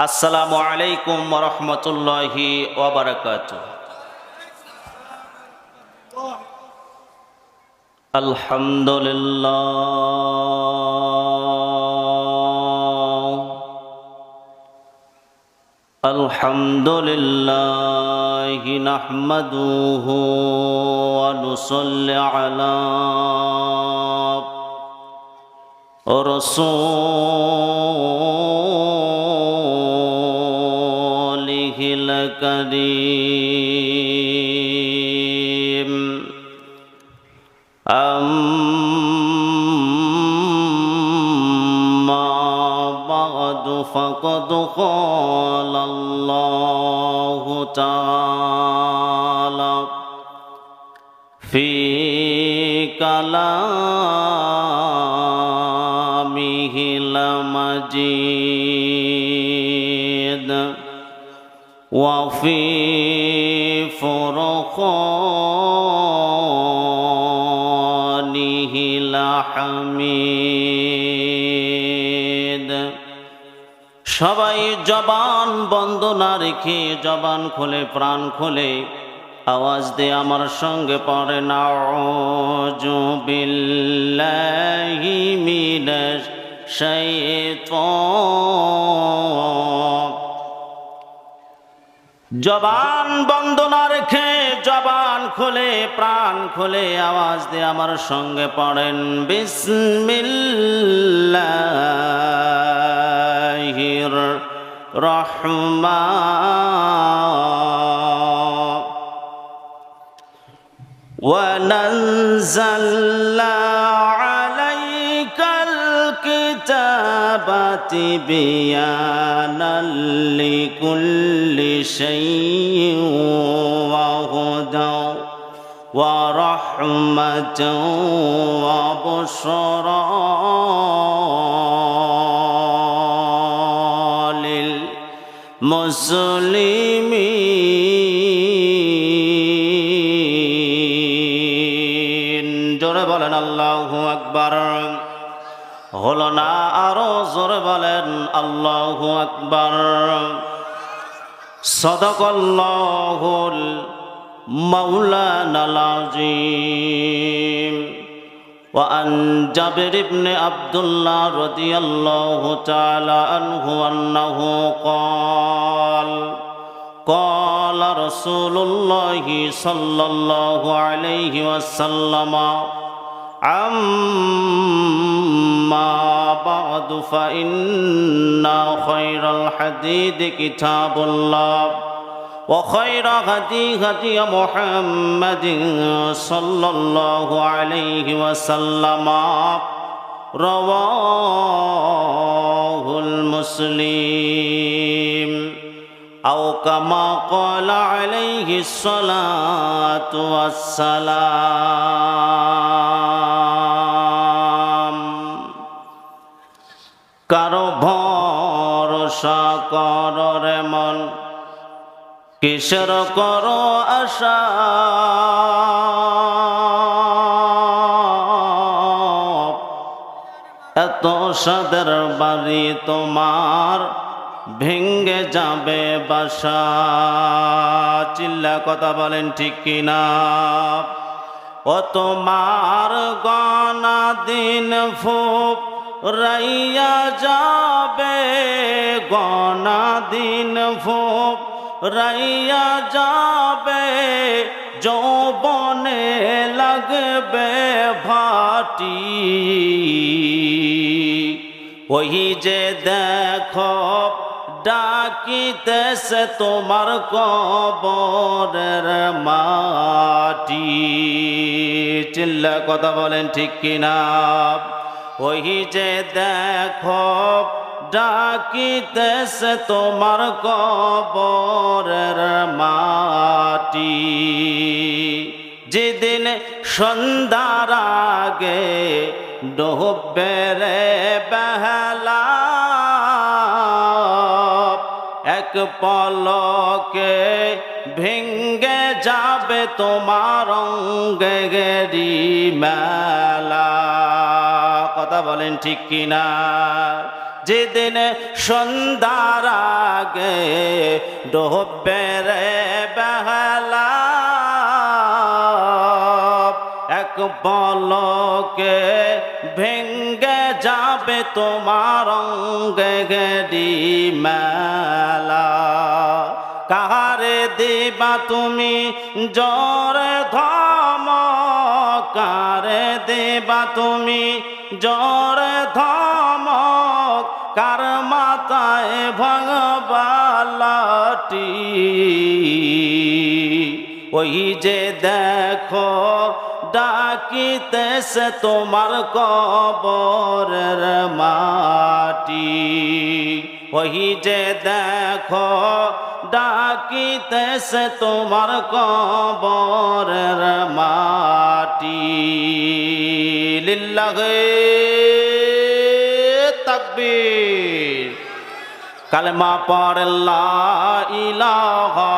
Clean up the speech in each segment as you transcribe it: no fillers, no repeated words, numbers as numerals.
আসসালামু আলাইকুম ওয়া রাহমাতুল্লাহি ওয়া বারাকাতুহু। আলহামদুলিল্লাহি নাহমাদুহু ওয়া নুসাল্লি আলা রাসূলিহিল কারীম। أما بعد فقد قال الله تعالى في كلامه المجيد وفي فرقانه الحميد। সবাই জবান বন্ধ না রেখে জবান খুলে প্রাণ খুলে আওয়াজ দিয়ে আমার সঙ্গে পড়েন আউযু বিল্লাহি মিনাশ শাইতানির। জবান বন্ধ না রেখে জবান খুলে প্রাণ খুলে আওয়াজ দিয়ে আমার সঙ্গে পড়েন বিসমিল্লাহির রহমানির ওয়া নাযালনা আলাইকাল কিতাবা তিবয়ানাল লিকুল্লি শাইইন ওয়া হুদাও ওয়া রাহমাতাও ওয়া বুশরা লিল মুসলিমিন। জোরে বলেন আল্লাহু আকবার। হলো না, আরো জোরে বলেন আল্লাহু আকবার। সাদাকাল্লাহুল মাওলানাল আযীম। ওয়া আন জাবির ইবনে আব্দুল্লাহ রাদিয়াল্লাহু তাআলা আনহু আন্নাহু ক্বাল ক্বালা রাসূলুল্লাহি সাল্লাল্লাহু আলাইহি ওয়াসাল্লাম أما بعد فإن خير الحديث كتاب الله وخير هدي هدي محمد صلى الله عليه وسلم رواه المسلم أو كما قال عليه الصلاة والسلام। কারো ভরসা করো রে মন, কিসের করো আশা, এত সাদের বাড়ি তোমার ভেঙ্গে যাবে বাসা। চিল্লা কথা বলেন ঠিক কিনা। ও তোমার গনা দিন ফুপ রাইয়া যাবে, গনা দিন ফুপ রাইয়া যাবে, যৌবনে লাগবে ভাটি। ওই যে দেখো ডাকিতেছে তোমার কবরের মাটি। চিল্লা কথা বলেন ঠিক কিনা। ওই যে দেখো ডাকিতেছে তোমার কবরের মাটি। যেদিন সন্ধ্যার আগে ডুববে রে বেলা, এক পলকে ভেঙ্গে যাবে তোমার অঙ্গেরি মেলা। কথা বলেন ঠিক কিনা। যেদিন সন্ধ্যার আগে ডুববে রে বেহালা এক পলকে ভেঙ্গে যাবে তোমার অঙ্গে গেডি মেলা কাহারে দিবা তুমি জোরে ধমক কারে দিবা তুমি জোরে ধমক কার মাথায় ভগবালাটি ওই যে দেখো ডাকিতেছে তোমার কবরের মাটি ওই যে দেখো ডাকিতেছে তোমার কবরের মাটি লিল্লাহে তাকবীর কালেমা পড়ে লা ইলাহা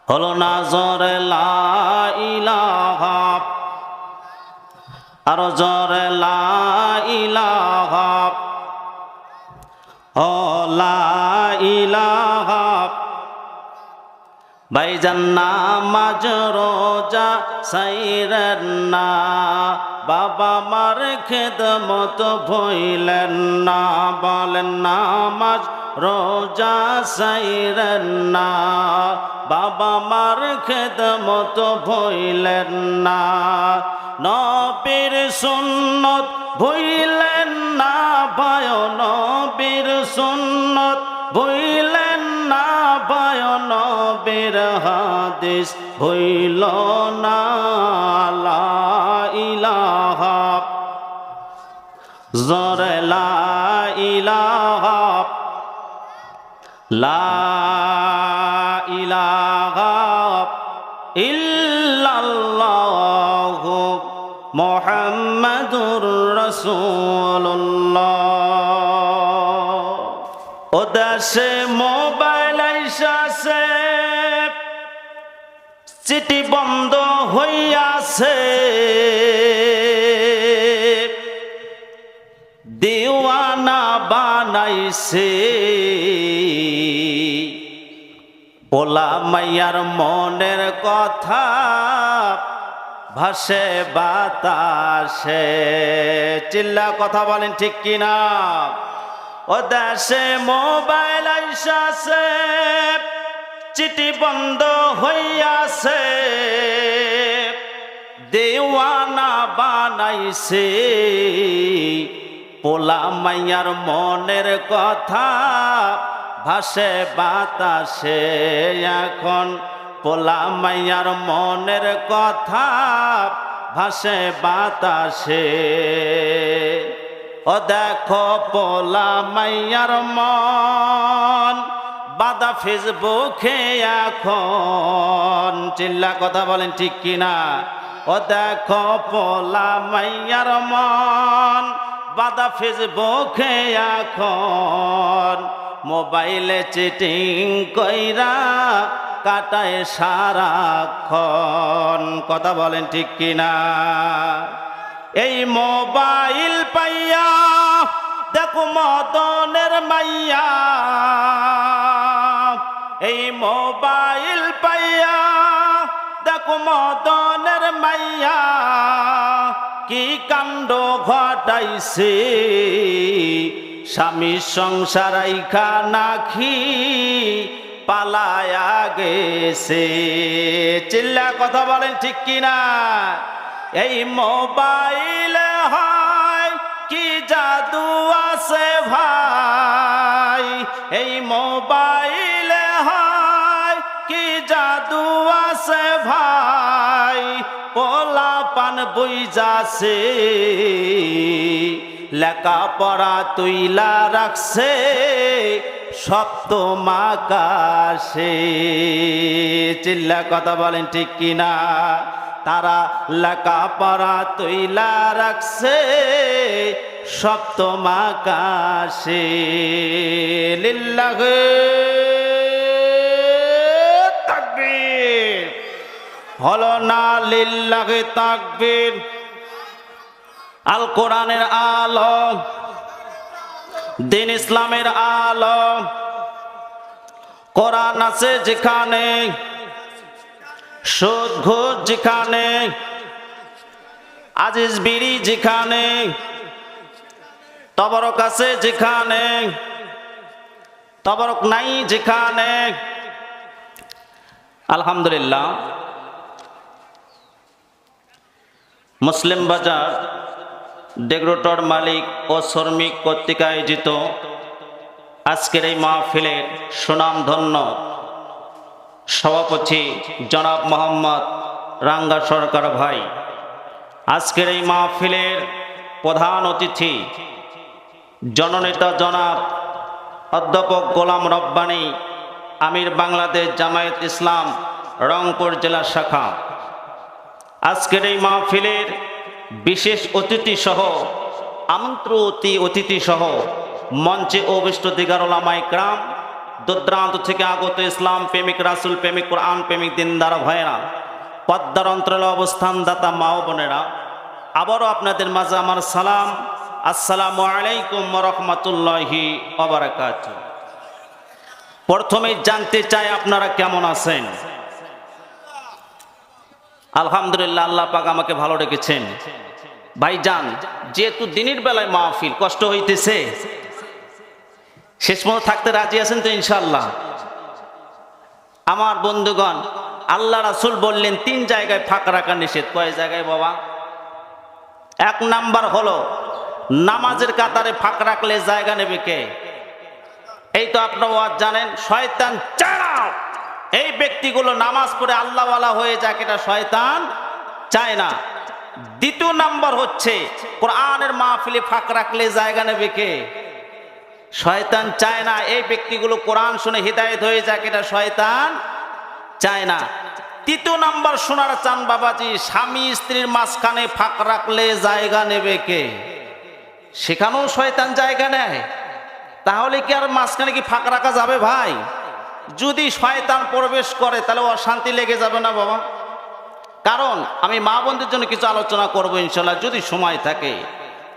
হলো না জোরে লা ইলাহা আরো জোরে লা ইলাহা ও লা ইলাহা ভাইজান নামাজ রোজা সাইরেন না বাবা মার খেদমত ভইলেন না বলেন নামাজ রোজা সাইরেন না বাবা মার খেদমত ভইলেন না নবীর সুন্নত ভইলেন না ভাই নবীর সুন্নত ভইলেন না ভাই নবীর হাদিস ভইল না লা ইলাহা জোরে লা ইলাহা লা ইলাহা ইল্লাল্লাহু মুহাম্মাদুর রাসূলুল্লাহ ও দেশে মোবাইল আইসাছে চিঠি বন্ধ হইয়াছে দিওয়ানা বানাইছে পোলা মাইয়ার মনের কথা ভাসে বাতাসে চিল্লা কথা বলেন ঠিক কিনা ও দেশে মোবাইল আইসাছে চিঠি বন্ধ হইয়াছে দেওয়ানা বানাইছে পোলা মাইয়ার মনের কথা ভাসে বাতাসে এখন পোলা মাইয়ার মনের কথা ভাসে বাতাসে ও দেখো পোলা মাইয়ার মন বাদা ফেসবুকে এখন চিল্লা কথা বলেন ঠিক কিনা ও দেখো পোলা মাইয়ার মন বাদা ফেসবুকে এখন মোবাইলে চিটিং কইরা কাটায় সারাক্ষণ কথা বলেন ঠিক কিনা এই মোবাইল পাইয়া দেখো মদনের মাইয়া এই মোবাইল পাইয়া দেখো মদনের মাইয়া কি কাণ্ড ঘটাইছে স্বামী সংসার আইখা নাখি পালায়া গেছে চিল্লা কথা বলেন ঠিক কিনা এই মোবাইলে হয় কি জাদু আছে ভাই এই মোবাইলে হয় কি জাদু আছে ভাই পোলা পান বুইজাছে লেখাপড়া তুইলা রাখছে সপ্তম আকাশে চিল্লা কথা বলেন ঠিক কিনা তারা লেখাপড়া তুইলা রাখছে সপ্তম আকাশে লিল্লাহে তাকবীর হলো না লিল্লাহে তাকবীর আল কোরআনের আলো দিন ইসলামের আলো কোরআন আছে যেখানে, সুদ ঘুষ যেখানে, আজিজ বিড়ি যেখানে, তবরক আছে যেখানে, তবরক নাই যেখানে। আলহামদুলিল্লাহ, মুসলিম বাজার ডেগ্রোটর মালিক ও শ্রমিক কর্তৃক আয়োজিত আজকের এই মাহফিলের সুনামধন্য সভাপতি জনাব মোহাম্মদ রাঙ্গা সরকার ভাই, আজকের এই মাহফিলের প্রধান অতিথি জননেতা জনাব অধ্যাপক গোলাম রব্বানী, আমির বাংলাদেশ জামায়াত ইসলাম রংপুর জেলা শাখা, আজকের এই মাহফিলের বিশেষ অতিথি সহ আমন্ত্রিত অতিথি সহ মঞ্চে অভিষ্ট দিগার ওলামায়ে কেরাম, দূরদূরান্ত থেকে আগত ইসলাম প্রেমিক, রাসূল প্রেমিক, কোরআন প্রেমিক দিনদার ভাইয়েরা, পদ্মার অন্তরালে অবস্থান দাতা মা ও বোনেরা, আবারও আপনাদের মাঝে আমার সালাম, আসসালামু আলাইকুম ওয়া রাহমাতুল্লাহি ওয়া বারাকাতুহু। প্রথমে জানতে চাই আপনারা কেমন আছেন? আলহামদুলিল্লাহ, আল্লাহ পাক আমাকে ভালো রেখেছেন। ভাইজান, যেহেতু দিনের বেলায় মাহফিল, কষ্ট হইতেছে, শেষ পর্যন্ত থাকতে রাজি আছেন তো ইনশাআল্লাহ? আমার বন্ধুগণ, আল্লাহ রাসূল বললেন 3 জায়গায় ফাঁকা রাখা নিষেধ। কয় জায়গায় বাবা? 1 নাম্বার হলো নামাজের কাতারে ফাঁকা রাখলে জায়গা নেবে কে? এই তো আপনারা ওয়াজ জানেন, শয়তান চায় এই ব্যক্তিগুলো নামাজ পড়ে আল্লাহওয়ালা হয়ে যাক, এটা শয়তান চায় না। 2 নাম্বার হচ্ছে কোরআনের মাহফিলে ফাঁকা রাখলে জায়গা নেবে কে? শয়তান চায় না এই ব্যক্তিগুলো কোরআন শুনে হিদায়েত হয়ে যাক, এটা শয়তান চায় না। 3 নাম্বার শোনার চান বাবাজি, স্বামী স্ত্রীর মাঝখানে ফাঁকা রাখলে জায়গা নেবে কে? সেখানেও শয়তান জায়গা নেয়। তাহলে কি আর মাঝখানে কি ফাঁকা রাখা যাবে ভাই? যদি শয়তান প্রবেশ করে তাহলে অশান্তি লেগে যাবে না বাবা? কারণ আমি মা বোনদের জন্য কিছু আলোচনা করবো ইনশাল্লাহ যদি সময় থাকে।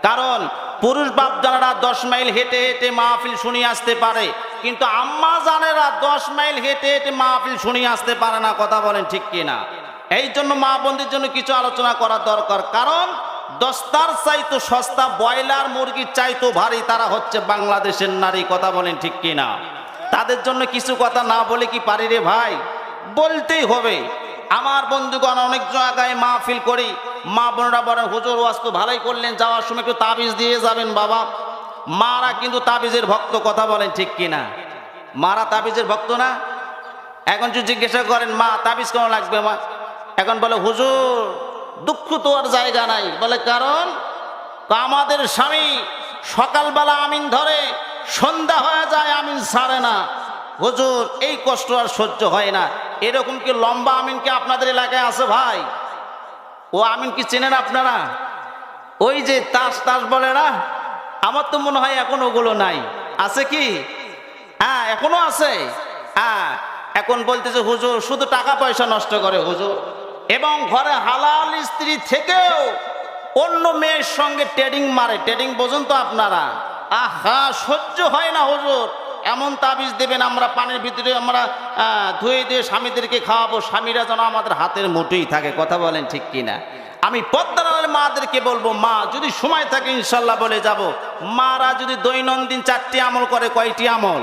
কারণ পুরুষ বাপ জানেরা 10 মাইল হেঁটে হেঁটে মাহফিল শুনিয়ে আসতে পারে, কিন্তু আম্মা জানেরা 10 মাইল হেঁটে হেঁটে মাহফিল শুনিয়ে আসতে পারে না। কথা বলেন ঠিক কিনা? এই জন্য মা বোনদের জন্য কিছু আলোচনা করা দরকার। কারণ দস্তার চাইতো সস্তা, ব্রয়লার মুরগির চাইতো ভারী তারা হচ্ছে বাংলাদেশের নারী। কথা বলেন ঠিক কিনা? তাদের জন্য কিছু কথা না বলে কি পারি রে ভাই? বলতেই হবে। আমার বন্ধুগণ, অনেক জায়গায় মাহফিল করি, মা বোনরা বলেন হুজুর ওয়াজ তো ভালোই করলেন, যাওয়ার সময় একটু তাবিজ দিয়ে যাবেন বাবা। মারা কিন্তু তাবিজের ভক্ত। কথা বলেন ঠিক কিনা? মারা তাবিজের ভক্ত না? এখন যদি জিজ্ঞাসা করেন মা তাবিজ কেমন লাগবে মা, এখন বলে হুজুর দুঃখ তো আর জায়গা নাই। বলে কারণ আমাদের স্বামী সকালবেলা আমিন ধরে, সন্ধ্যা হয়ে যায় আমিন ছাড়ে না। হুজুর এই কষ্ট আর সহ্য হয় না। এরকম কি লম্বা আমিন কি আপনাদের এলাকায় আছে ভাই? ও আমিন কি চেনেন আপনারা? ওই যে তাস তাস বলে না, আমার তো মনে হয় এখন ওগুলো নাই। আছে কি? হ্যাঁ এখনো আছে। হ্যাঁ এখন বলতেছে হুজুর শুধু টাকা পয়সা নষ্ট করে হুজুর, এবং ঘরে হালাল স্ত্রী থেকেও অন্য মেয়ের সঙ্গে ট্রেডিং মারে। ট্রেডিং বোঝেন তো আপনারা? আহা সহ্য হয় না হুজুর। এমন তাবিজ দেবেন আমরা পানির ভিতরে আমরা ধুয়ে দিয়ে স্বামীদেরকে খাওয়াবো, স্বামীরা যেন আমাদের হাতের মুঠোই থাকে। কথা বলেন ঠিক কিনা? আমি পদ্মার মাদেরকে বলবো, মা যদি সময় থাকে ইনশাল্লাহ বলে যাব, মারা যদি দৈনন্দিন 4টি আমল করে, কয়টি আমল?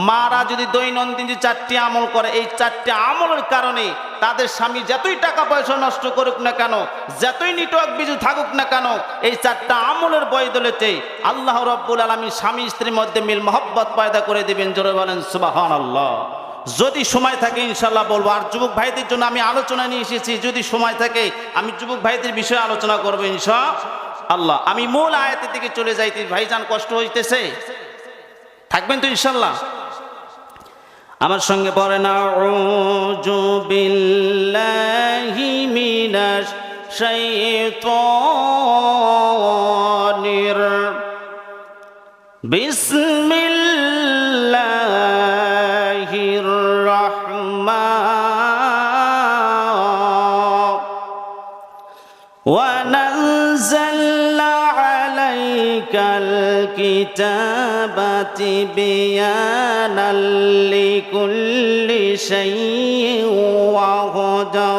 মারা যদি দৈনন্দিন 4টি আমল করে, এই 4টি আমলের কারণে তাদের স্বামী যতই টাকা পয়সা নষ্ট করুক না কেন, যতই নেটওয়ার্ক বিজু থাকুক না কেন, এই 4টা আমলের বদলেতে আল্লাহ রাব্বুল আলামিন স্বামী স্ত্রীর মধ্যে মিল মহব্বত পয়দা করে দিবেন। জোরে বলেন সুবহানাল্লাহ। যদি সময় থাকে ইনশাল্লাহ বলবো। আর যুবক ভাইদের জন্য আমি আলোচনা নিয়ে এসেছি, যদি সময় থাকে আমি যুবক ভাইদের বিষয়ে আলোচনা করবো ইনশাআল্লাহ। আমি মূল আয়াতের দিকে চলে যাইতে ভাইজান, কষ্ট হইতেছে, থাকবেন তো ইনশাল্লাহ? আমার সঙ্গে পড়েন আউযু বিল্লাহি মিনাশ শাইতানির বিসমিল্লাহির রাহমান ওয়া নাযালনা আলাইকাল الكتاب بيانا لكل شيء وهدى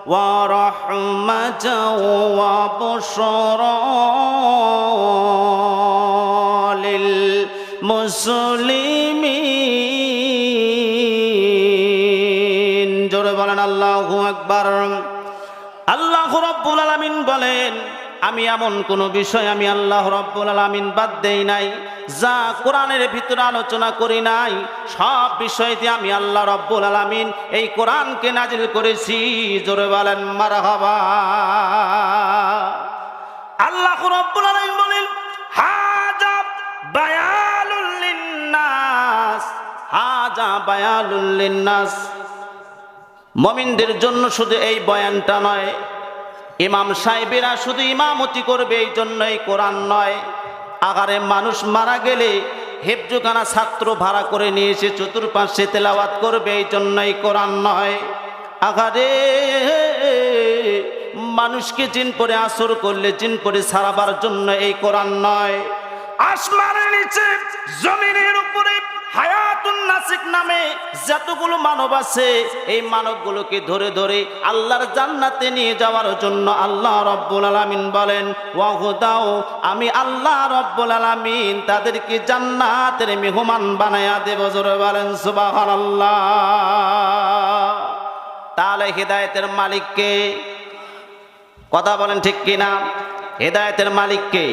ورحمة وبشرى للمسلمين জোরে বলেন আল্লাহু আকবার। আল্লাহ রাব্বুল আলামিন বলেন, আমি এমন কোন বিষয় আমি আল্লাহ রাব্বুল আলামিন বাদ দেই নাই, যা কোরআনের ভিতরে আলোচনা করি নাই। সব বিষয়তে আমি আল্লাহ রাব্বুল আলামিন এই কোরআনকে নাজিল করেছি। জোরে বলেন মারহাবা। আল্লাহ রাব্বুল আলামিন বলেন, হাজা বায়ানুল লিন্নাস, হাজা বায়ানুল লিন্নাস। মুমিনদের জন্য শুধু এই বয়ানটা নয়, ইমাম সাহেবেরা শুধু ইমামতি করবে এই জন্য এই কোরআন নয়। আগারে মানুষ মারা গেলে হেফজুখানা ছাত্র ভাড়া করে নিয়ে এসে চতুর্পাশে তেলাওয়াত করবে এই জন্য এই কোরআন নয়। আগারে মানুষকে জিন পরে আসর করলে জিন পরে ছাড়াবার জন্য এই কোরআন নয়। আসমানের নিচে জমিনের উপরে হায়াতুন নাসিক নামে যতগুলো মানব আছে, এই মানবগুলোকে ধরে ধরে আল্লাহর জান্নাতে নিয়ে যাওয়ার জন্য আল্লাহ রাব্বুল আলামিন বলেন, ওয়াহুদাও, আমি আল্লাহ রাব্বুল আলামিন তাদেরকে জান্নাতের মেহমান বানায়া দেব। জোরে বলেন সুবহানাল্লাহ। তাহলে হেদায়েতের মালিক কে? কথা বলেন ঠিক কিনা? হেদায়েতের মালিক কে?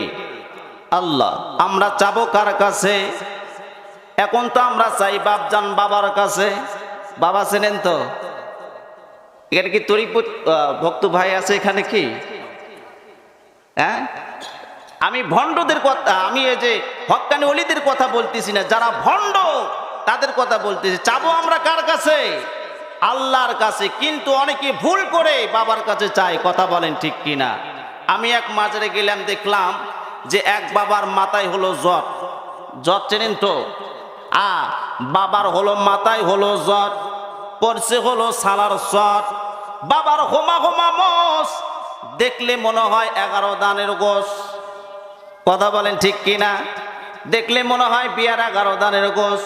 আল্লাহ। আমরা চাবো কার কাছে? এখন তো আমরা চাই বাপজান বাবার কাছে। বাবা চেনেন তো? এখানে কি তরিকুত ভক্ত ভাই আছে এখানে কি? হ্যাঁ, আমি ভণ্ডদের কথা, আমি এই যে হক্কানি ওলিদের কথা বলতেছি না, যারা ভণ্ড তাদের কথা বলতেছি। চাবো আমরা কার কাছে? আল্লাহর কাছে। কিন্তু অনেকে ভুল করে বাবার কাছে চায়। কথা বলেন ঠিক কিনা? আমি এক মাজারে গেলাম, দেখলাম যে এক বাবার মাথায় হলো জট। জট চেনেন তো? বাবার হলো মাথায় হলো জট, পড়ছে হলো সালার চট। বাবার হোমা হোমা মোষ, দেখলে মনে হয় 11 দানের গোশ। কথা বলেন ঠিক কিনা? দেখলে মনে হয় বিয়ার 11 দানের গোশ।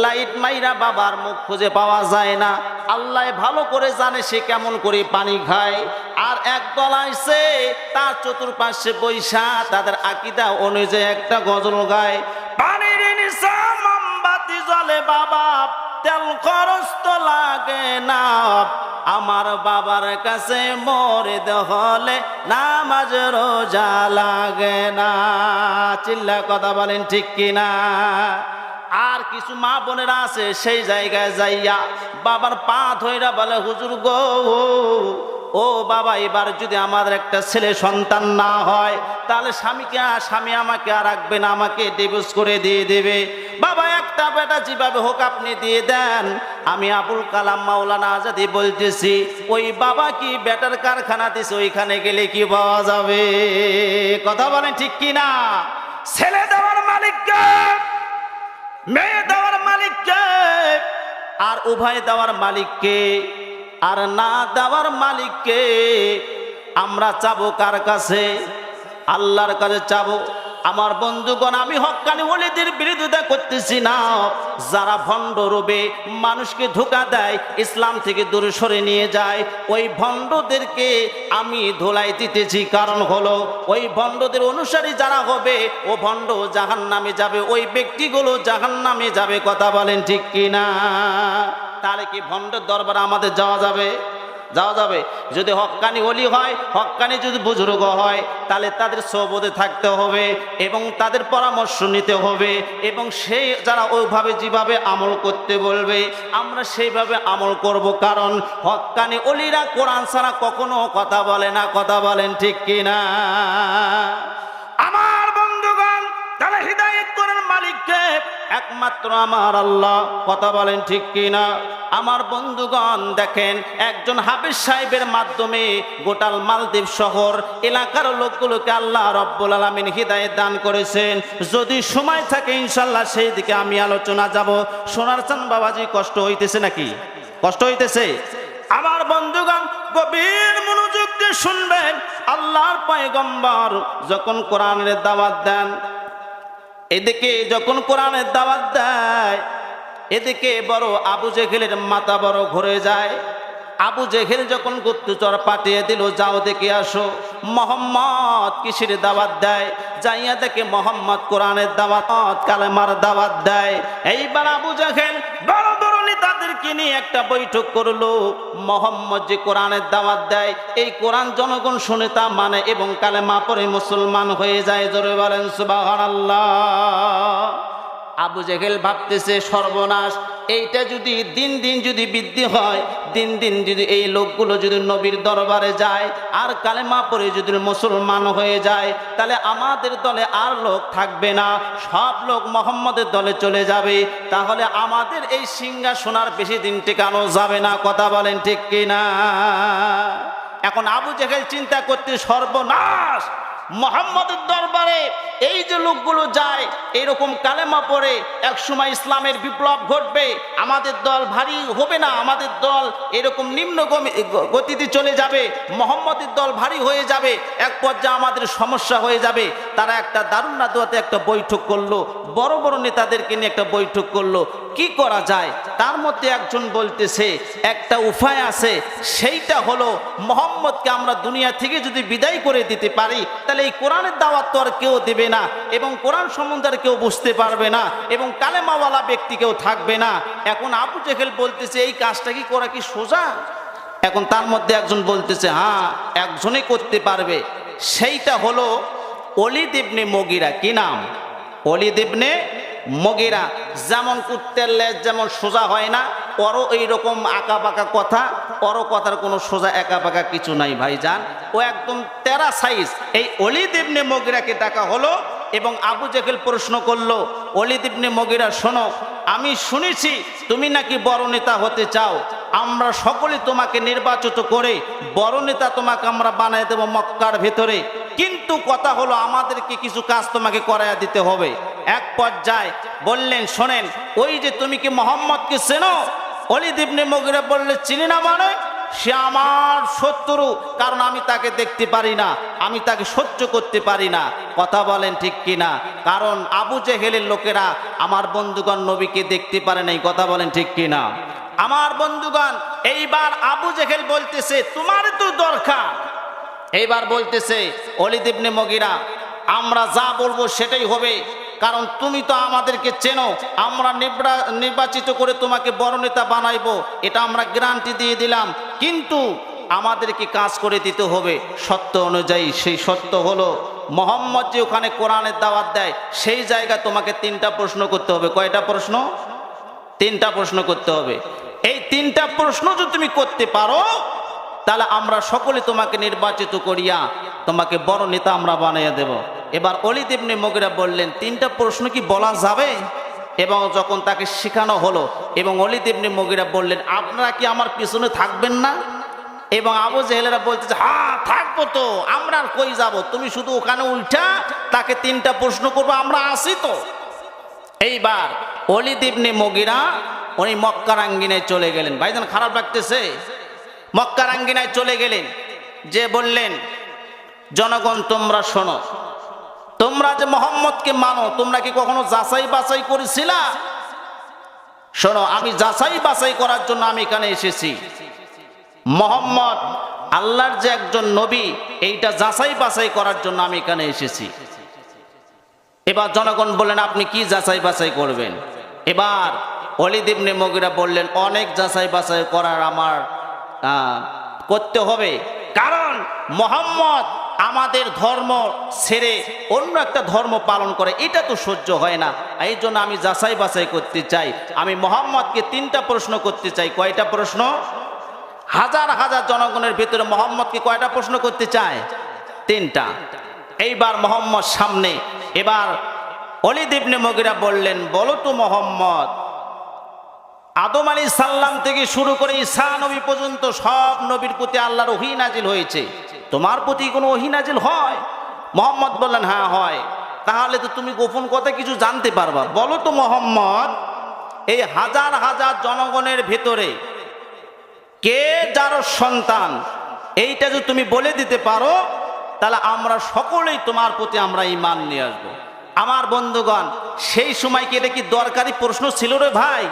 লাইট মাইরা বাবার মুখ খুঁজে পাওয়া যায় না। আল্লাহ ভালো করে জানে সে কেমন করে পানি খায়। আর একদল আইছে তার চতুর্পাশে বৈশা তাদের আকীদা অনুযায়ী একটা গজল গায়, পানির নিচে মোমবাতি জ্বলে বাবা, তেল খরচ তো লাগে না। আমার বাবার কাছে মরিদ হলে নামাজ রোজা লাগে না। চিল্লা কথা বলেন ঠিক কিনা? আর কিছু মা বোনেরা আছে সেই জায়গায় যাইয়া বাবার পা ধইরা বলে, হুজুর গো, ও বাবা, এবার যদি আমাদের একটা ছেলে সন্তান না হয় তাহলে স্বামী আমাকে আর রাখবে না, আমাকে ডিভোর্স করে দিয়ে দেবে। বাবা, একটা বেটা যেভাবে হোক আপনি দিয়ে দেন। আমি আবুল কালাম মাওলানা আজাদি বলতেছি, ওই বাবা কি বেটার কারখানা দিছে, ওইখানে গেলে কি পাওয়া যাবে? কথা বলেন ঠিক কিনা? ছেলে দেওয়ার মালিককে, মেয়ে দেওয়ার মালিককে, আর উভয় দেওয়ার মালিককে, আর না দেওয়ার মালিককে। আমরা চাবো কার কাছে? আল্লাহর কাছে চাবো। আমার বন্ধুগণ, আমি হক্কানি ওলিদের বিরোধিতা করতেছি না। যারা ভণ্ড রূপে মানুষকে ধোঁকা দেয়, ইসলাম থেকে দূরে সরে নিয়ে যায়, ওই ভণ্ডদেরকে আমি ধোলাই দিতেছি। কারণ হলো ওই ভণ্ডদের অনুসারী যারা হবে, ও ভণ্ড জাহান্নামে যাবে, ওই ব্যক্তিগুলো জাহান্নামে যাবে। কথা বলেন ঠিক কিনা? তাহলে কি ভণ্ডের দরবারে আমাদের যাওয়া যাবে? যাওয়া যাবে। যদি হক্কানি ওলি হয়, হক্কানি যদি বুজুর্গ হয়, তাহলে তাদের সোহবতে থাকতে হবে এবং তাদের পরামর্শ নিতে হবে, এবং সেই যারা ওইভাবে যেভাবে আমল করতে বলবে আমরা সেইভাবে আমল করব। কারণ হক্কানি ওলিরা কোরআন ছাড়া কখনো কথা বলে না। কথা বলেন ঠিক কিনা? আমার বন্ধুগণ, তাহলে হিদায়াত করার মালিককে একমাত্র আমার আল্লাহ। কথা বলেন ঠিক কিনা? আমার বন্ধুগণ দেখেন, একজন হাফেজ সাহেবের মাধ্যমে গোটাল মালদ্বীপ শহর এলাকার লোকগুলোকে আল্লাহ রাব্বুল আলামিন হিদায়াত দান করেছেন। যদি সময় থাকে ইনশাআল্লাহ সেই দিকে আমি আলোচনা যাব। সোনার চান বাবাজি, কষ্ট হইতেছে নাকি? কষ্ট হইতেছে? আমার বন্ধুগণ গভীর মনোযোগ দিয়ে শুনবেন। আল্লাহর পয়গম্বর যখন কোরআনের দাওয়াত দেন, এদিকে যখন কোরআনের দাওয়াত দেয়, এদিকে বড় আবু জেহেলের মাথা বড় ঘুরে যায়। আবু জেহেল যখন গুপ্তচর পাঠিয়ে দিল, যাও দেখে আসো মোহাম্মদ কিসের দাওয়াত দেয়। যাইয়া দেখে মোহাম্মদ কোরআনের দাওয়াত, কালেমার দাওয়াত দেয়। এইবার আবু জেহেল বড় বড় নেতাদেরকে নিয়ে একটা বৈঠক করলো। মোহাম্মদ যে কোরআনের দাওয়াত দেয়, এই কোরআন জনগণ শুনে তা মানে এবং কালেমা পড়ে মুসলমান হয়ে যায়। জোরে বলেন সুবহানাল্লাহ। আবু জেহেল ভাবতেছে সর্বনাশ, এইটা যদি দিন দিন যদি বৃদ্ধি হয়, দিন দিন যদি এই লোকগুলো যদি নবীর দরবারে যায় আর কালেমা পড়ে যদি মুসলমান হয়ে যায়, তাহলে আমাদের দলে আর লোক থাকবে না, সব লোক মোহাম্মদের দলে চলে যাবে। তাহলে আমাদের এই সিংহাসনের বেশি দিন টেকানো যাবে না। কথা বলেন ঠিক কিনা? এখন আবু জেহেল চিন্তা করতে সর্বনাশ, মোহাম্মদের দরবারে এই যে লোকগুলো যায় এরকম কালেমা পড়ে, একসময় ইসলামের বিপ্লব ঘটবে, আমাদের দল ভারী হবে না, আমাদের দল এরকম নিম্ন গতিতে চলে যাবে, মোহাম্মদের দল ভারী হয়ে যাবে, এক পর্যায়ে আমাদের সমস্যা হয়ে যাবে। তারা একটা দারুণ নাদুয়াতে একটা বৈঠক করলো, বড় বড় নেতাদেরকে নিয়ে একটা বৈঠক করলো, কি করা যায়। তার মধ্যে একজন বলতেছে একটা উপায় আছে, সেইটা হলো মোহাম্মদকে আমরা দুনিয়া থেকে যদি বিদায় করে দিতে পারি, তাহলে এই কোরআনের দাওয়াত তো আর কেউ দেবে না এবং কোরআন সম্বন্ধে আর কেউ বুঝতে পারবে না এবং কালেমাওয়ালা ব্যক্তি কেউ থাকবে না। এখন আবু জেহেল বলতেছে এই কাজটা কি করা কি সোজা? এখন তার মধ্যে একজন বলতেছে হ্যাঁ, একজনই করতে পারবে, সেইটা হলো ওলীদ ইবনে মুগীরা। কি নাম? ওলীদ ইবনে মুগীরা। যেমন কুত্তের লেজ যেমন সোজা হয় না, ওরও এইরকম আঁকা বাঁকা কথা, ওরও কথার কোনো সোজা একা বাঁকা কিছু নাই ভাইজান, ও একদম তেরা সাইজ। এই ওলীদ ইবনে মুগীরাকে ডাকা হলো এবং আবু জেহেল প্রশ্ন করলো, ওলীদ ইবনে মুগীরা শোনো, আমি শুনেছি তুমি নাকি বড় নেতা হতে চাও, আমরা সকলে তোমাকে নির্বাচিত করে বড় নেতা তোমাকে আমরা বানায় দেব মক্কার ভেতরে, কিন্তু কথা হলো আমাদেরকে কিছু কাজ তোমাকে করাইয়া দিতে হবে। এক পর্যায়ে বললেন শোনেন, ওই যে তুমি কি মোহাম্মদকে চেনো? ওলীদ ইবনে মুগীরা বললে চিনি না মানে? সে আমার শত্রু, কারণ আমি তাকে দেখতে পারি না, আমি তাকে সহ্য করতে পারি না। কথা বলেন ঠিক কিনা? কারণ আবু জেহেলের লোকেরা আমার বন্ধুগণ নবীকে দেখতে পারে নাই। কথা বলেন ঠিক কিনা? আমার বন্ধুগণ, এইবার আবু জেহেল বলতেছে তোমার তো দরকার। এইবার বলতেছে ওলীদ ইবনে মুগীরা, আমরা যা বলবো সেটাই হবে, কারণ তুমি তো আমাদেরকে চেনো, আমরা নির্বাচিত করে তোমাকে বড় নেতা বানাইবো, এটা আমরা গ্যারান্টি দিয়ে দিলাম, কিন্তু আমাদেরকে কাজ করে দিতে হবে সত্য অনুযায়ী। সেই সত্য হলো মোহাম্মদ যে ওখানে কোরআনের দাওয়াত দেয়, সেই জায়গায় তোমাকে 3টা প্রশ্ন করতে হবে। কয়টা প্রশ্ন? 3টা প্রশ্ন করতে হবে। এই 3টা প্রশ্ন যদি তুমি করতে পারো, তাহলে আমরা সকলে তোমাকে নির্বাচিত করিয়া তোমাকে বড় নেতা আমরা বানিয়ে দেব। এবার ওলীদ ইবনে মুগীরা বললেন 3টা প্রশ্ন কি বলা যাবে? এবং যখন তাকে শেখানো হলো এবং ওলীদ ইবনে মুগীরা বললেন আপনারা কি আমার পিছনে থাকবেন না? এবং আবু জেহেলেরা বলতেছে হ্যাঁ থাকবো তো, আমরা আর কই যাব, তুমি শুধু ওখানে উল্টা তাকে 3টা প্রশ্ন করবো, আমরা আসি তো। এইবার ওলীদ ইবনে মুগীরা উনি মক্কার আঙ্গিনায় চলে গেলেন। ভাইজান খারাপ লাগতেছে? মক্কার আঙ্গিনায় চলে গেলেন, যে বললেন জনগণ তোমরা শোনো, তোমরা যে মোহাম্মদকে মানো, তোমরা কি কখনো যাচাই বাছাই করেছিলা? শোনো, আমি যাচাই বাছাই করার জন্য আমি এখানে এসেছি। মোহাম্মদ আল্লাহর যে একজন নবী, এইটা যাচাই বাছাই করার জন্য আমি এখানে এসেছি। এবার জনগণ বললেন আপনি কি যাচাই বাছাই করবেন? এবার ওলীদ ইবনে মুগীরা বললেন অনেক যাচাই বাছাই করার আমার করতে হবে, কারণ মোহাম্মদ আমাদের ধর্ম ছেড়ে অন্য একটা ধর্ম পালন করে, এটা তো সহ্য হয় না। এই জন্য আমি যাচাই বাছাই করতে চাই, আমি মোহাম্মদকে 3টা প্রশ্ন করতে চাই। কয়টা প্রশ্ন? হাজার হাজার জনগণের ভিতরে মোহাম্মদকে কয়টা প্রশ্ন করতে চায়? 3টা। এইবার মোহাম্মদ সামনে, এবার ওলীদ ইবনে মুগীরা বললেন বলো তো মোহাম্মদ, আদম আলাইহিস সালাম থেকে শুরু করে ঈসা নবী পর্যন্ত সব নবীর প্রতি আল্লাহর ওহী নাজিল হয়েছে, তোমার প্রতি কোনো ওহী নাজিল হয়? মোহাম্মদ বললেন হ্যাঁ হয়। তাহলে তো তুমি গোপন কথা কিছু জানতে পারবা, বলো তো মোহাম্মদ, এই হাজার হাজার জনগণের ভেতরে কে যার সন্তান, এইটা যদি তুমি বলে দিতে পারো, তাহলে আমরা সকলেই তোমার প্রতি আমরা ঈমান নিয়ে আসবো। আমার বন্ধুগণ, সেই সময় কি এটা কি দরকারি প্রশ্ন ছিল রে ভাই?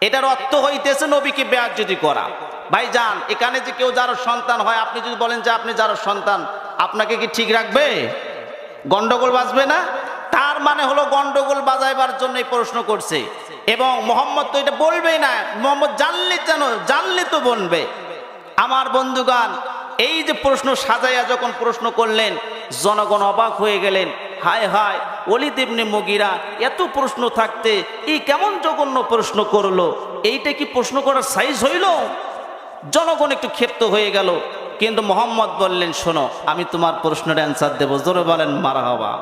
এটার অর্থ হইতেছে নবীকে বেয়াজ্জতি করা। ভাই যান, এখানে যে কেউ যার সন্তান হয়, আপনি যদি বলেন যে আপনি যার সন্তান, আপনাকে কি ঠিক রাখবে? গন্ডগোল বাজবে না? তার মানে হলো গন্ডগোল বাজাইবার জন্য এই প্রশ্ন করছে। এবং মোহাম্মদ তো এটা বলবেই না, মোহাম্মদ জানলে তো বলবে। আমার বন্ধুগণ, এই যে প্রশ্ন সাজাইয়া যখন প্রশ্ন করলেন, জনগণ অবাক হয়ে গেলেন। হায় হায়, ওলীদ ইবনে মুগীরা এত প্রশ্ন থাকতে এই কেমন জঘন্য প্রশ্ন করলো, এইটা কি প্রশ্ন করার সাইজ হইল? জনগণ একটু ক্ষিপ্ত হয়ে গেল। কিন্তু মোহাম্মদ বললেন, শোনো, আমি তোমার প্রশ্নের অ্যান্সার দেব। জোরে বলেন মারহাবা।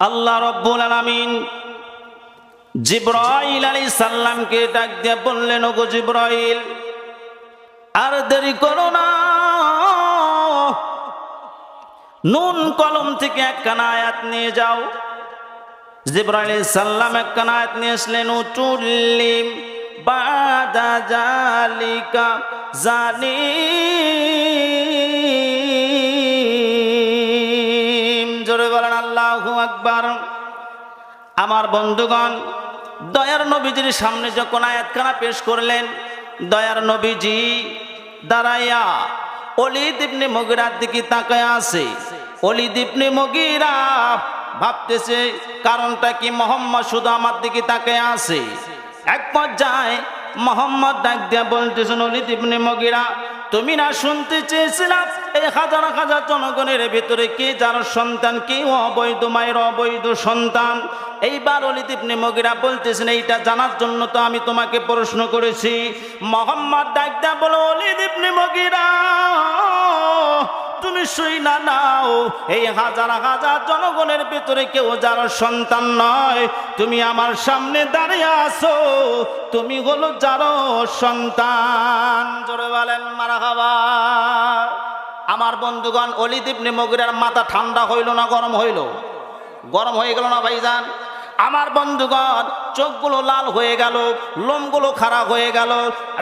আল্লাহ রাব্বুল আলামিন জিবরাইল আলাইহিস সালামকে ডাক দিয়ে বললেন, ওগো জিবরাইল, আর দেরি করো না, নুন কলম থেকে একখানা আয়াত নিয়ে যাও। জিবরাইল আলাইহিস সালাম একখানা আয়াত নিয়ে আসলেন, উতুল্লিম বাদা জালিকা জালিম। জোরে বলেন আল্লাহু আকবার। আমার বন্ধুগণ, দয়ার নবীজির সামনে যখন আয়াতখানা পেশ করলেন, দয়ার নবীজি দাঁড়াইয়া ওলীদ ইবনে মুগীরার দিকে তাকায় আছে। ওলীদ ইবনে মুগীরা ভাবতেছে কারণটা কি, মোহাম্মদ শুধু আমার দিকে তাকায় আছে। এক পর্যায়ে মোহাম্মদ ডাক দিয়া বলতেছেন, ওলীদ ইবনে মুগীরা, তুমি না শুনতে চেয়েছিলাম এই হাজার হাজার জনগণের ভেতরে কে যার সন্তান, কে অবৈধ মায়ের অবৈধ সন্তান? এইবার ওলীদ ইবনে মুগীরা বলতেছেন, এইটা জানার জন্য তো আমি তোমাকে প্রশ্ন করেছি। মোহাম্মদ ডাক দিয়া বলো, ওলীদ ইবনে মুগীরা, তুমি শুইনা নাও, এই হাজার হাজার জনগণের ভেতরে কেউ যার সন্তান নয়, তুমি আমার সামনে দাঁড়িয়ে আছো, তুমি হলো যার সন্তান। জোরে বলেন মারহাবা। আমার বন্ধুগণ, ওলীদ ইবনে মুগীরার মাথা ঠান্ডা হইল না গরম হইল? গরম হয়ে গেল না ভাইজান? আমার বন্ধুগণ, চোখগুলো লাল হয়ে গেল, লোমগুলো খারাপ হয়ে গেল,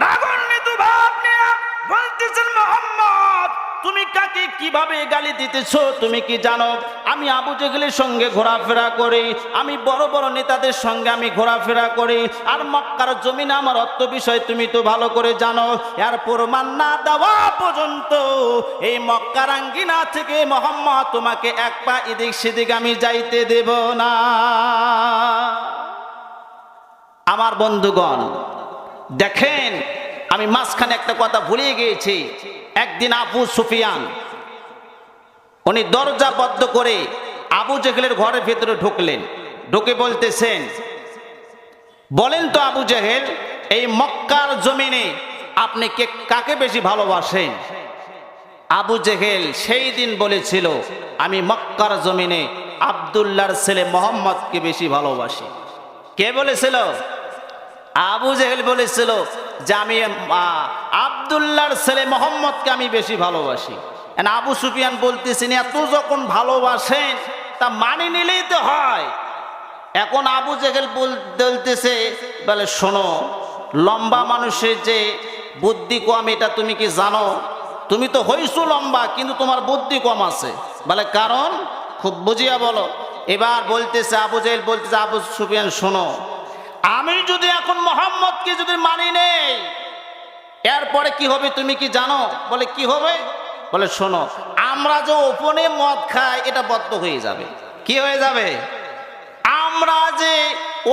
রাগান্বিত ভাব নিয়ে বলতেছেন, মোহাম্মদ, তুমি কাকে কিভাবে গালি দিতেছো? তুমি কি জানো আমি আবু জেহেলের সঙ্গে ঘোরাফেরা করি, আমি বড় বড় নেতাদের সঙ্গে আমি ঘোরাফেরা করি, আর মক্কার জমিনে আমার অর্থ বিষয় তুমি তো ভালো করে জানো। এর প্রমাণ না দেওয়া পর্যন্ত এই মক্কার আঙ্গিনা থেকে মোহাম্মদ তোমাকে এক পা এদিক সেদিক আমি যাইতে দেব না। আমার বন্ধুগণ দেখেন, আমি মাঝখানে একটা কথা ভুলে গিয়েছি। একদিন আবু সুফিয়ান উনি দরজা বন্ধ করে আবু জেহেলের ঘরের ভেতরে ঢুকলেন। ঢুকে বলতেছেন, বলেন তো আবু জেহেল, এই মক্কার জমিনে আপনি কাকে বেশি ভালোবাসেন? আবু জেহেল সেই দিন বলেছিল, আমি মক্কার জমিনে আব্দুল্লাহর ছেলে মোহাম্মদকে বেশি ভালোবাসি। কে বলেছিল? আবু জেহেল বলেছিল যে আমি আব্দুল্লাহর ছেলে মোহাম্মদকে আমি বেশি ভালোবাসি। আবু সুফিয়ান বলতেছেন, এত যখন ভালোবাসেন তা মানে নিলেই তো হয়। এখন আবু জেহেল বলতেছে, বলে শোনো, লম্বা মানুষের যে বুদ্ধি কম এটা তুমি কি জানো? তুমি তো হইছো লম্বা, কিন্তু তোমার বুদ্ধি কম আছে। বলে কারণ? খুব বুঝিয়া বলো। এবার বলতেছে আবু জেহেল বলতেছে, আবু সুফিয়ান শোনো, আমি যদি এখন মোহাম্মদকে যদি মানি নেই, এরপরে কি হবে তুমি কি জানো? বলে কি হবে? বলে শোনো, আমরা যে ওপনে মদ খাই এটা বদ্ধ হয়ে যাবে। কি হয়ে যাবে? আমরা যে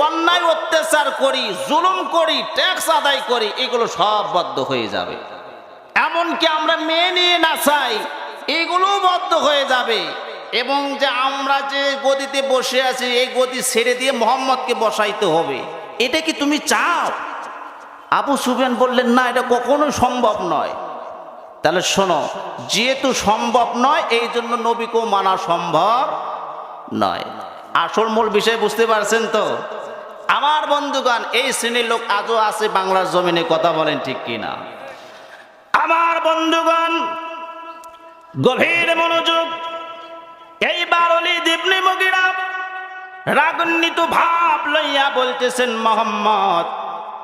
অন্যায় অত্যাচার করি, জুলুম করি, ট্যাক্স আদায় করি, এগুলো সব বদ্ধ হয়ে যাবে। এমনকি আমরা মেয়ে নিয়ে নাচাই, এগুলো বদ্ধ হয়ে যাবে। এবং যে আমরা যে গদিতে বসে আছি, এই গদি ছেড়ে দিয়ে মোহাম্মদকে বসাইতে হবে। এটা কি তুমি চাও? আবু সুফিয়ান বললেন, না, এটা কখনোই সম্ভব নয়। তাহলে শোনো, যেহেতু সম্ভব নয়, এই জন্য নবীকেও মানা সম্ভব নয়। আসল মূল বিষয় বুঝতে পারছেন তো? আমার বন্ধুগণ, এই শ্রেণীর লোক আজও আছে বাংলার জমিনে, কথা বলেন ঠিক কিনা? আমার বন্ধুগণ গভীর মনোযোগ। এইবার ওলীদ ইবনে মুগীরা রাগান্বিত ভাব লইয়া বলতেছেন, মোহাম্মদ,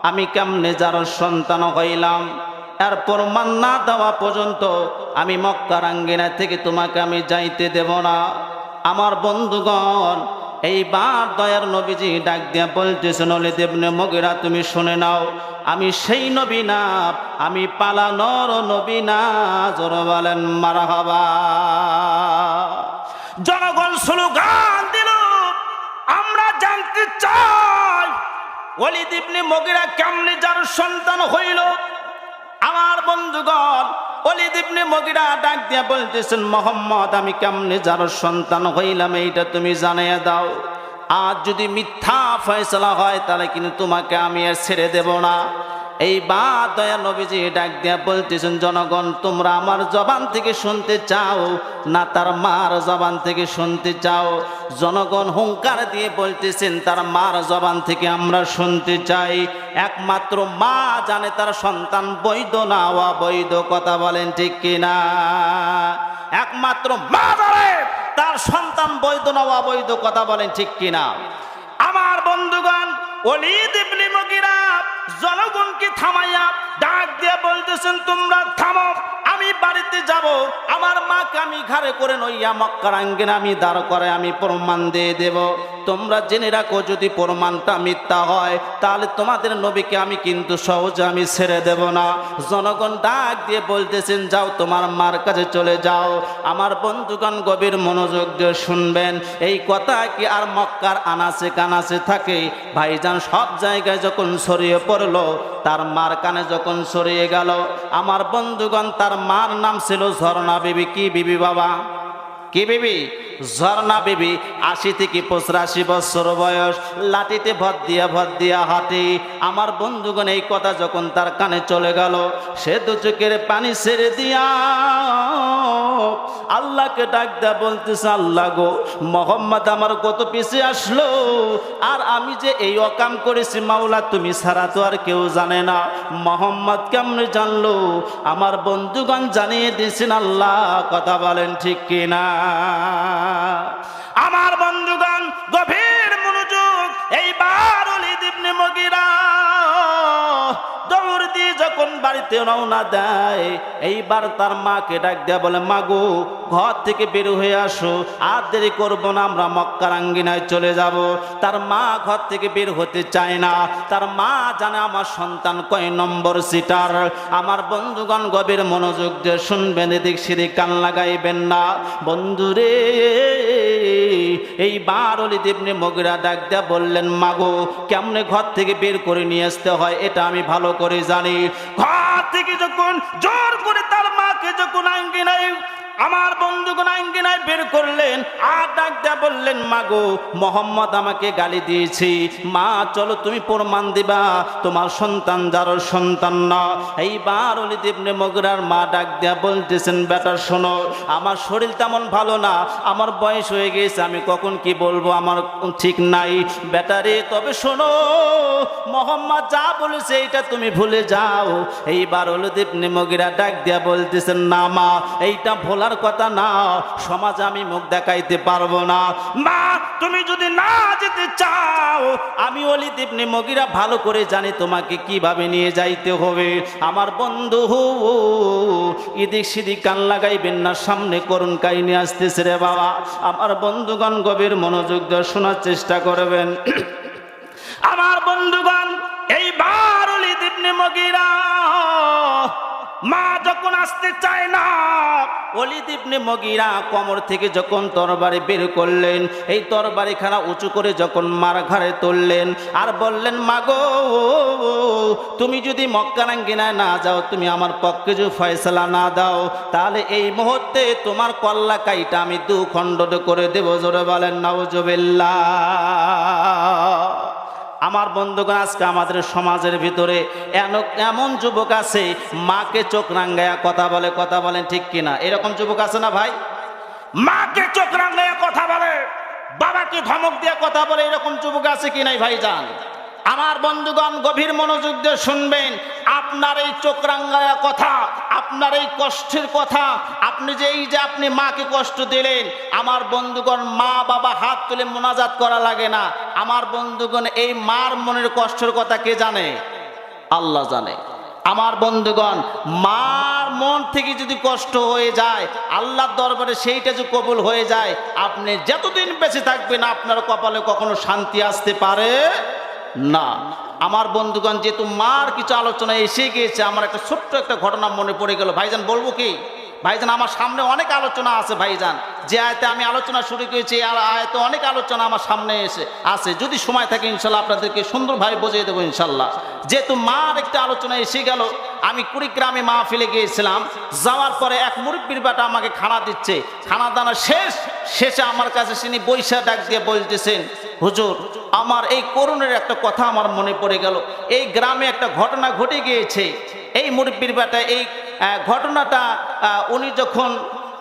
আমি কেমনে যার সন্তান হইলাম? এর প্রমাণ না দেওয়া পর্যন্ত আমি মক্কার আঙ্গিনা থেকে তোমাকে আমি যাইতে দেব না। আমার বন্ধুগণ, এইবার দয়ার নবীজি ডাক দিয়া বলতেছেন, ওলীদ ইবনে মুগীরা তুমি শুনে নাও, আমি সেই নবী না, আমি পালানোর নবী না। জোরে বলেন মারহাবা। জনগণ স্লোগান দিল, আমরা জানতে চাই ওলীদ ইবনে মুগীরা কেমনে যার সন্তান হইল। আমার বন্ধুগণ, ওলীদ ইবনে মুগীরা ডাক দিয়া বলতেছেন, মুহাম্মদ আমি কেমনে যার সন্তান হইলাম এইটা তুমি জানাইয়া দাও। আর যদি মিথ্যা ফয়সালা হয় তাহলে কিন্তু তোমাকে আমি আর ছেড়ে দেব না। এইবার দয়া নবীজি ডাক দিয়া বলতেছেন, জনগণ তোমরা আমার জবান থেকে শুনতে চাও না তার মার জবান থেকে শুনতে চাও? জনগণ হুঙ্কার দিয়ে বলতেছেন, তার মার জবান থেকে আমরা শুনতে চাই। একমাত্র মা জানে তার সন্তান বৈধ না অবৈধ, কথা বলেন ঠিক কিনা? একমাত্র মা জানে তার সন্তান বৈধ না অবৈধ, কথা বলেন ঠিক কিনা? আমার বন্ধুগণ, ওলীদ ইবনে মুগীরা জনগণকে থামাইয়া ডাক দিয়ে বলতেছেন, তোমরা থামো, আমি বাড়িতে যাব, আমার মাকে আমি ঘাড়ে করে নইয়া মক্কার আঙ্গিনা আমি দাঁড় করে আমি প্রমাণ দিয়ে দেব। তোমরা জেনে রাখো, যদি প্রমাণটা মিথ্যা হয় তাহলে তোমাদের নবীকে আমি কিন্তু সহজে আমি ছেড়ে দেব না। জনগণ ডাক দিয়ে বলতেছেন, যাও তোমার মার কাছে চলে যাও। আমার বন্ধুগণ গভীর মনোযোগ দিয়ে শুনবেন, এই কথা কি আর মক্কার আনাচে কানাচে থাকে? ভাইজান সব জায়গায় যখন ছড়িয়ে পড়লো, তার মার কানে যখন ছড়িয়ে গেল, আমার বন্ধুগণ তার মার নাম ছিল ঝর্ণা বিবি। কি বিবি বাবা? কি বিবি? ঝর্ণা বিবি। ৮০ থেকে ৮৫ বছর বয়স, লাঠিতে ভর দিয়া হাঁটে। আমার বন্ধুগণ এই কথা যখন তার কানে চলে গেল, সে দু চোখের পানি ছেড়ে দিয়া আল্লাহকে ডাক দেয়া বলতেছে, আল্লাহ গো, মুহাম্মদ আমার কত পিছিয়ে আসলো, আর আমি যে এই অকাম করেছি মাওলা তুমি ছাড়া তো আর কেউ জানে না। মুহাম্মদ কেমনে জানলো? আমার বন্ধুগণ জানিয়ে দিয়েছেন আল্লাহ, কথা বলেন ঠিক কিনা? আমার বন্ধুগণ গভীর মনোযোগ, এইবার ওলীদ ইবনে মুগীরা দৌড় দিয়ে যখন বাড়িতে রওনা দেয়, এইবার তার মাকে ডাক দেয়া বলে, মা গো, ঘর থেকে বের হয়ে আসো, আর দেরি করবো না, আমরা মক্কার আঙ্গিনায় চলে যাব। তার মা ঘর থেকে বের হতে চায় না। তার মা জানে আমার সন্তান কয় নম্বর সিটার। আমার বন্ধুগণ গভীর মনোযোগ দিয়ে শুনবেন, এদিক সেদিক কান লাগাইবেন না বন্ধুরে। এইবার ওলীদ ইবনে মুগীরা ডাক দেয়া বললেন, মা গো, কেমনে ঘর থেকে বের করে নিয়ে আসতে হয় এটা আমি ভালো করে জানি। ঘর থেকে যখন জোর করে তার মাকে যখন আঙ্গিনায়, আমার বন্ধুগণ আঙ্গিনায় বের করলেন, আর ডাক দেয়া বললেন, মা গো, মুহাম্মদ আমাকে গালি দিয়েছি, মা চলো তুমি প্রমাণ দিবা তোমার সন্তান যার সন্তান না। এইবার ওলীদ ইবনে মুগীরার মা ডাক দেয়া বলতেছেন, বেটা শোনো, আমার শরীর তেমন ভালো না, আমার বয়স হয়ে গেছে, আমি কখন কি বলবো আমার ঠিক নাই। বেটারে তবে শোনো, মুহাম্মদ যা বলেছে এটা তুমি ভুলে যাও। এইবার ওলীদ ইবনে মুগীরা ডাক দেয়া বলতেছেন, না মা, এইটা ভোলার কথা না, সমাজে আমি মুখ দেখাইতে পারবো না। মা তুমি যদি না যেতে চাও, আমি ওলীদ ইবনে মুগীরা ভালো করে জানি তোমাকে কিভাবে নিয়ে যাইতে হবে। আমার বন্ধু এদিক সেদিক কান লাগাইবেন না, সামনে করুণ কাহিনী আসতেছে রে বাবা। আমার বন্ধুগণ গভীর মনোযোগ দিয়ে শোনার চেষ্টা করবেন। আমার বন্ধুগণ এইবার ওলীদ ইবনে মুগীরা মা যখন আসতে চায় না, ওলীদ ইবনে মুগীরা কোমর থেকে যখন তরবারি বের করলেন, এই তরবারিখানা উঁচু করে যখন মার ঘাড়ে তুললেন, আর বললেন, মা গো, তুমি যদি মক্কার আঙ্গিনায় না যাও, তুমি আমার পক্ষে যদি ফয়সালা না দাও, তাহলে এই মুহূর্তে তোমার কল্লা কাইটা আমি দু খণ্ড করে দেব। জোরে বলেন নাউজুবিল্লাহ। আমার বন্ধুগণ আজকে আমাদের সমাজের ভিতরে এমন যুবক আছে, মাকে চোখ রাঙ্গায়া কথা বলে, কথা বলেন ঠিক কিনা? এরকম যুবক আছে না ভাই? মাকে চোখ রাঙ্গায়া কথা বলে, বাবাকে ধমক দিয়ে কথা বলে, এরকম যুবক আছে কি নাই ভাইজান? আমার বন্ধুগণ গভীর মনোযোগ দিয়ে শুনবেন, আপনার এই চোখ রাঙ্গায়া কথা, আপনার এই কষ্টের কথা, আপনি যে এই যে আপনি মাকে কষ্ট দিলেন, আমার বন্ধুগণ মা বাবা হাত তুলে মোনাজাত করা লাগে না। আমার বন্ধুগণ এই মার মনের কষ্টের কথা কে জানে? আল্লাহ জানে। আমার বন্ধুগণ, মার মন থেকে যদি কষ্ট হয়ে যায়, আল্লাহর দরবারে সেইটা যদি কবুল হয়ে যায়, আপনি যতদিন বেঁচে থাকবেন আপনার কপালে কখনো শান্তি আসতে পারে না। আমার বন্ধুগণ, যেহেতু মার কিছু আলোচনা এসে গিয়েছে, আমার একটা ছোট্ট একটা ঘটনা মনে পড়ে গেল। ভাইজান বলবো কি? ভাইজান, আমার সামনে অনেক আলোচনা আছে ভাইজান। যে আয়তে আমি আলোচনা শুরু করেছি, আর আয়তে অনেক আলোচনা আমার সামনে এসে আছে। যদি সময় থাকে ইনশাল্লাহ আপনাদেরকে সুন্দরভাবে বুঝিয়ে দেবো ইনশাল্লাহ। যেহেতু মার একটা আলোচনা এসে গেল, আমি কুড়িগ্রামে মাহফিলে গিয়েছিলাম। যাওয়ার পরে এক মুরব্বির বেটা আমাকে খানা দিচ্ছে। খানা দানা শেষে আমার কাছে তিনি বৈশা ডাক দিয়ে বলতেছেন, হুজুর, আমার এই করুণের একটা কথা আমার মনে পড়ে গেল। এই গ্রামে একটা ঘটনা ঘটে গিয়েছে। এই মুরব্বির বেটা এই ঘটনাটা উনি যখন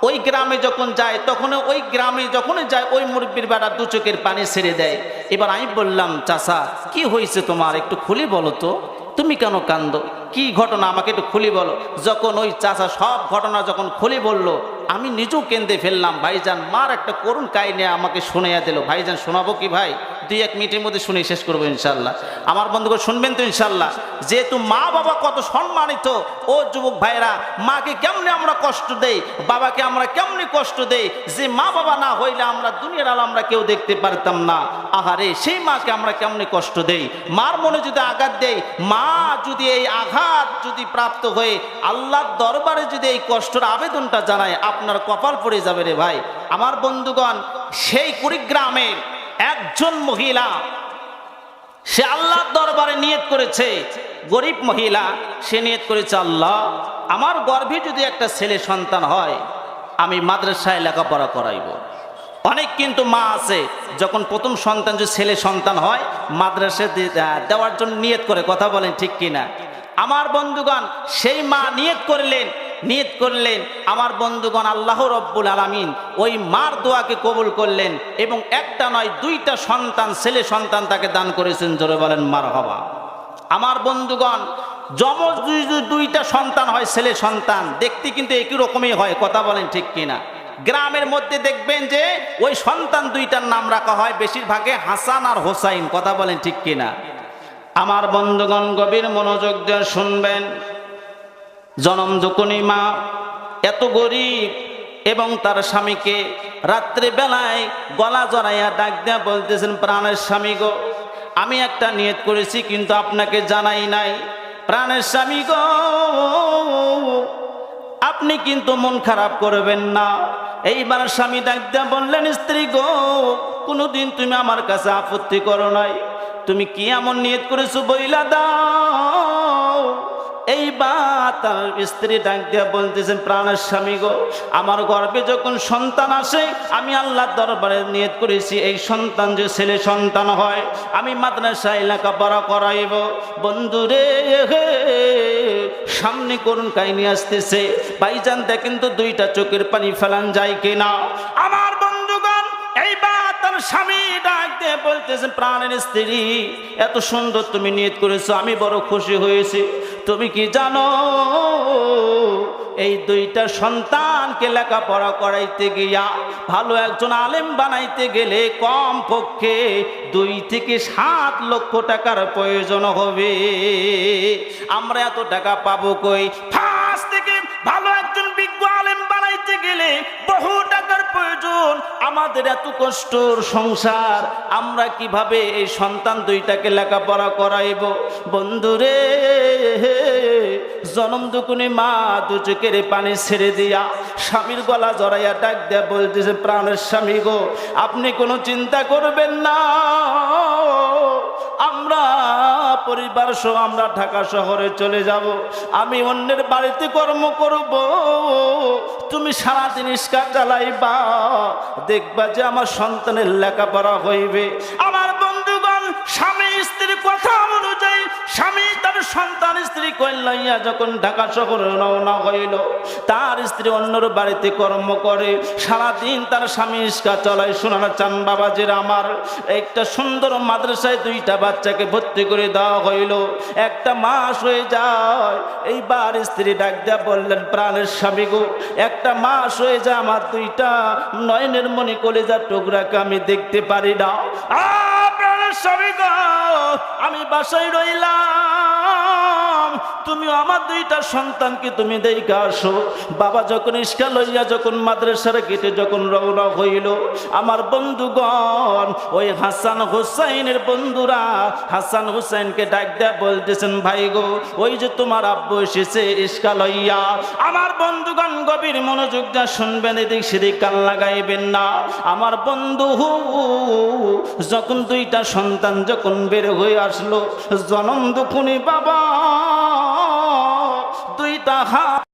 ওই গ্রামে যখন যায়, তখন ওই গ্রামে যখনই যায় ওই মুরব্বির বেটা দু চোখের পানি ছেড়ে দেয়। এবার আমি বললাম, চাচা কি হয়েছে তোমার, একটু খুলে বলো তো, তুমি কেন কান্দো, কি ঘটনা আমাকে একটু খুলে বলো। যখন ওই চাচা সব ঘটনা যখন খুলে বললো, আমি নিজেও কেঁদে ফেললাম। ভাইজান, মার একটা করুণ কাহিনী আমাকে শুনাইয়া দিল। ভাইজান শোনাবো কি ভাই? 2-1 মিনিটের মধ্যে শুনে শেষ করবো ইনশাল্লাহ। আমার বন্ধুকে শুনবেন তো ইনশাল্লাহ? যেহেতু মা বাবা কত সম্মানিত, ও যুবক ভাইরা, মাকে কেমনে আমরা কষ্ট দেই, বাবাকে আমরা কেমনে কষ্ট দেই, যে মা বাবা না হইলে আমরা দুনিয়ার আলো আমরা কেউ দেখতে পারতাম না। আহারে, সেই মাকে আমরা কেমনে কষ্ট দেই। মার মনে যদি আঘাত দেই, মা যদি এই আঘাত যদি প্রাপ্ত হয়ে আল্লাহর দরবারে যদি এই কষ্টের আবেদনটা জানায়, আপনার কপাল পড়ে যাবে রে ভাই। আমার বন্ধুগণ, সেই কুড়িগ্রামের একজন মহিলা, সে আল্লাহর দরবারে নিয়ত করেছে, গরিব মহিলা, সে নিয়ত করেছে, আল্লাহ, আমার গর্ভে যদি একটা ছেলে সন্তান হয়, আমি মাদ্রাসায় লেখাপড়া করাইব। অনেক কিন্তু মা আছে, যখন প্রথম সন্তান যদি ছেলে সন্তান হয়, মাদ্রাসায় দেওয়ার জন্য নিয়ত করে। কথা বলেন ঠিক কিনা? আমার বন্ধুগণ, সেই মা নিয়ত করলেন। আমার বন্ধুগণ, আল্লাহ রব্বুল আলামিন ওই মার দোয়াকে কবুল করলেন এবং একটা নয় 2টা সন্তান, ছেলে সন্তান তাকে দান করেছেন। জোরে বলেন মারহাবা। আমার বন্ধুগণ, যমজ 2টা সন্তান হয়, ছেলে সন্তান, দেখতে কিন্তু একই রকমই হয়। কথা বলেন ঠিক কিনা? গ্রামের মধ্যে দেখবেন যে ওই সন্তান 2টার নাম রাখা হয় বেশিরভাগে হাসান আর হোসাইন। কথা বলেন ঠিক কিনা? আমার বন্ধুগণ, গভীর মনোযোগ দিয়ে শুনবেন। জনম যখনই মা এত গরিব এবং তার স্বামীকে রাত্রে বেলায় গলা জড়াইয়া ডাক দেয়া বলতেছেন, প্রাণের স্বামী গো, আমি একটা নিয়ত করেছি কিন্তু আপনাকে জানাই নাই। প্রাণের স্বামী গো, আপনি কিন্তু মন খারাপ করবেন না। এইবার স্বামী ডাক দেয়া বললেন, স্ত্রী গো, কোনোদিন তুমি আমার কাছে আপত্তি করো নাই, তুমি কি এমন নিয়ত করেছো বইলা দাও। এইবার তার স্ত্রী ডাক দিয়া বলতেছেন, প্রাণের স্বামী গো, আমার গর্ভে যখন সন্তান আসে, আমি আল্লাহর দরবারে নিয়ত করেছি এই সন্তান যে ছেলে সন্তান হয়, আমি মাদ্রাসায় লেখাপড়া করাইব। বন্ধুরে, সামনে করুন কাহিনী আসতেছে। ভাইজান দেখেন তো 2টা চোখের পানি ফেলান যায় কিনা। আমার বন্ধুগণ, এইবার তার স্বামী ডাক দিয়ে বলতেছেন, প্রাণের স্ত্রী, এত সুন্দর তুমি নিয়ত করেছো, আমি বড় খুশি হয়েছি। তুমি কি জানো, এই 2টা সন্তানকে লেখাপড়া করাইতে গিয়া ভালো একজন আলেম বানাইতে গেলে কম পক্ষে 2 থেকে 7 লক্ষ টাকার প্রয়োজন হবে। আমরা এত টাকা পাবো কই? ফার্স্ট থেকে ভালো একজন বিজ্ঞ আলেম বানাইতে গেলে বহু টাকার প্রয়োজন। আমাদের এত কষ্টর সংসার, আমরা কিভাবে এই সন্তান 2টাকে লেখাপড়া করাইব? বন্ধুরে, জনম দুকুনি মা 2 চোখের পানি ছেড়ে দিয়া স্বামীর গলা জড়াইয়া ডাক দেয়া বলতেছে, প্রাণের স্বামী গো, আপনি কোনো চিন্তা করবেন না, আমরা পরিবার সহ আমরা ঢাকা শহরে চলে যাব। আমি অন্যের বাড়িতে কর্ম করব, তুমি সারাদিন রিক্সা চালাইবা, দেখবা যে আমার সন্তানের লেখাপড়া হইবে। আমার বন্ধুগণ, স্বামী স্ত্রীর কথা অনুযায়ী স্বামী তার সন্তান স্ত্রী কইলাইয়া যখন ঢাকা শহরে রওনা হইল, তার স্ত্রী অন্যর বাড়িতে কর্ম করে, সারাদিন তার স্বামী রিক্সা চালায়। শোনানো চান বাবাজির আমার, একটা সুন্দর মাদ্রাসায় 2টা বাচ্চাকে ভর্তি করে দেওয়া হইল। 1 মাস হয়ে যায়। এইবার স্ত্রী ডাক দেয়া বললেন, প্রাণের স্বামী গো, 1 মাস হয়ে যায়, আমার 2টা নয়নের মণি কলিজার টুকরাকে আমি দেখতে পারি না। প্রাণের স্বামী গো, আমি বাসায় রইলাম, তুমি আমার দুইটা সন্তানকে তুমি দেখে আসো। বাবা যখন ইস্কা লইয়া যখন মাদ্রাসার গেটে যখন রওনা হইল, আমার বন্ধুগণ ওই হাসান হুসাইনের বন্ধুরা হাসান হুসাইনকে ডাক দেয়া বলতেছেন, ভাই গো ওই যে তোমার আব্বু এসেছে ইস্কা লইয়া। আমার বন্ধুগণ গভীর মনোযোগ যা শুনবেন, এদিক সেদিক কান লাগাইবেন না। আমার বন্ধু যখন দুইটা সন্তান যখন বের হয়ে আসলো, জনম দুখুনি বাবা দুইটা হাত